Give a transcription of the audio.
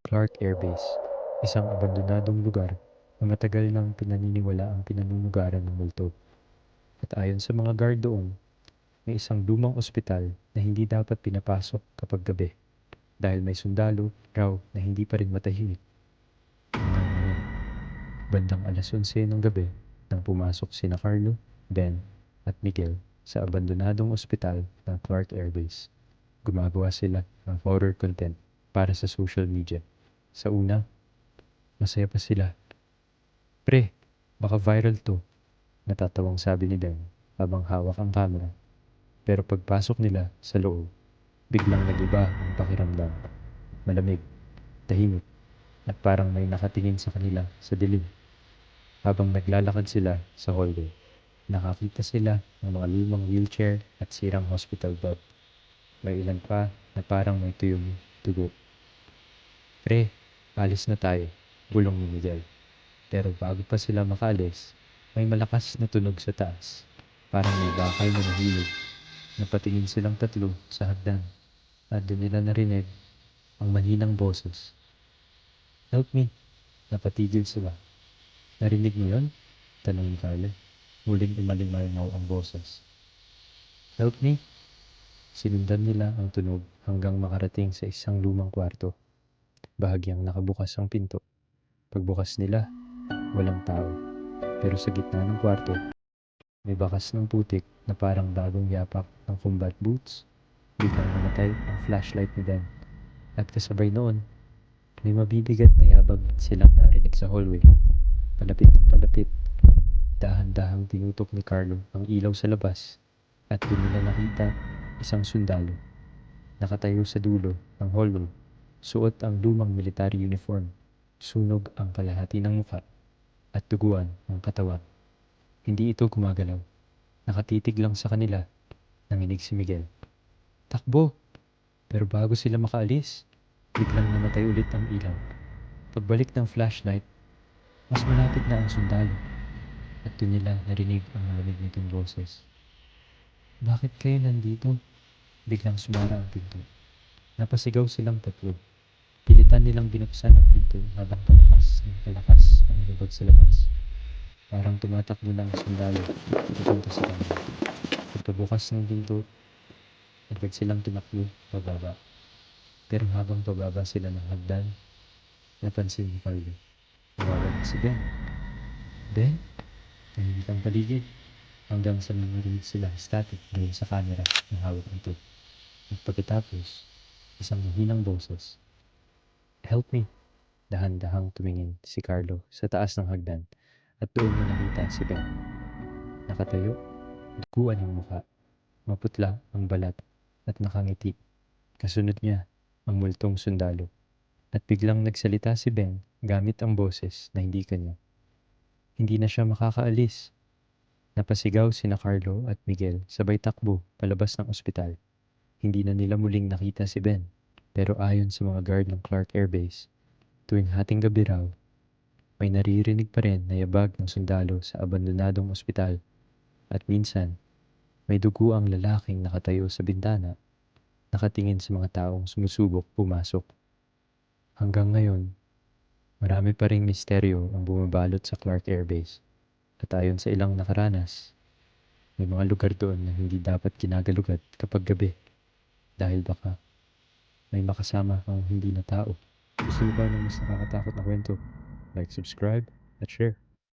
Clark Air Base, isang abandonadong lugar na matagal nang pinaniniwala ang pinanunugaran ng multo. At ayon sa mga guard doon, may isang lumang ospital na hindi dapat pinapasok kapag gabi dahil may sundalo raw na hindi pa rin matahimik. Hanggang ngayon, bandang 11:00 ng gabi nang pumasok sina Carlo, Ben at Miguel sa abandonadong ospital ng Clark Air Base. Gumagawa sila ng horror content para sa social media. Sa una, masaya pa sila. Pre, baka viral to, natatawang sabi ni Ben habang hawak ang camera. Pero pagpasok nila sa loob, biglang nag-iba ang pakiramdam. Malamig, tahimik, at parang may nakatingin sa kanila sa dilim. Habang naglalakad sila sa hallway, nakakita sila ng mga lumang wheelchair at sirang hospital bed. May ilan pa na parang may tuyong dugo. Pre, alis na tayo, bulong ni Miguel. Pero bago pa sila makaalis, may malakas na tunog sa taas. Parang may bakal na nahulog. Napatingin silang tatlo sa hagdan at doon nila narinig ang mahinang boses. Help me! Napatigil sila. Narinig mo yun? Tanong ni Carla. Muling umalingaw ang boses. Help me! Sinundan nila ang tunog hanggang makarating sa isang lumang kwarto. Bahagyang nakabukas ang pinto. Pagbukas nila, walang tao. Pero sa gitna ng kwarto, may bakas ng putik na parang bagong yapak ng combat boots. Biglang namatay ang flashlight ni Dan. At kasabay noon, may mabibigat na yabag silang narinig sa hallway. Palapit na palapit. Dahan-dahang tinutok ni Carlo ang ilaw sa labas. At doon nila nakita isang sundalo. Nakatayo sa dulo ng hallway. Suot ang lumang military uniform. Sunog ang kalahati ng mukha at duguan ang katawan. Hindi ito gumagalaw. Nakatitig lang sa kanila. Nanginig si Miguel. Takbo! Pero bago sila makaalis, biglang namatay ulit ang ilaw. Pagbalik ng flashlight, mas malapit na ang sundalo. At doon nila narinig ang malamig nitong boses. Bakit kayo nandito? Biglang sumara ang pinto. Napasigaw silang tatlo. Pilitan nilang binuksan ang pinto habang palakas ang labag sa labas. Parang tumatakbo na ang sundalo papunta sa kanila. Pagpabukas ng pinto, agad silang tumakbo pababa. Pero habang pababa sila ng hagdan, napansin ni Carlo. Nawawala si Ben. Ben? Tahimik ang paligid hanggang sa narinig sila static doon sa camera ng hawak nito. At pagkatapos, isang mahinang boses. Help me! Dahan-dahang tumingin si Carlo sa taas ng hagdan at doon niya nakita si Ben. Nakatayo, duguan ang mukha, maputla ang balat at nakangiti. Kasunod niya ang multong sundalo. At biglang nagsalita si Ben gamit ang boses na hindi kanya. Hindi na siya makakaalis. Napasigaw sina Carlo at Miguel sabay takbo palabas ng ospital. Hindi na nila muling nakita si Ben. Pero ayon sa mga guard ng Clark Air Base, tuwing hating gabi raw, may naririnig pa rin na yabag ng sundalo sa abandonadong ospital. At minsan, may dugo ang lalaking nakatayo sa bintana, nakatingin sa mga taong sumusubok pumasok. Hanggang ngayon, marami pa ring misteryo ang bumabalot sa Clark Air Base. At ayon sa ilang nakaranas, may mga lugar doon na hindi dapat kinagalugat kapag gabi dahil baka may makasama ang hindi na tao. Gusto mo ba ng mas nakakatakot na kwento? Like, subscribe, at share.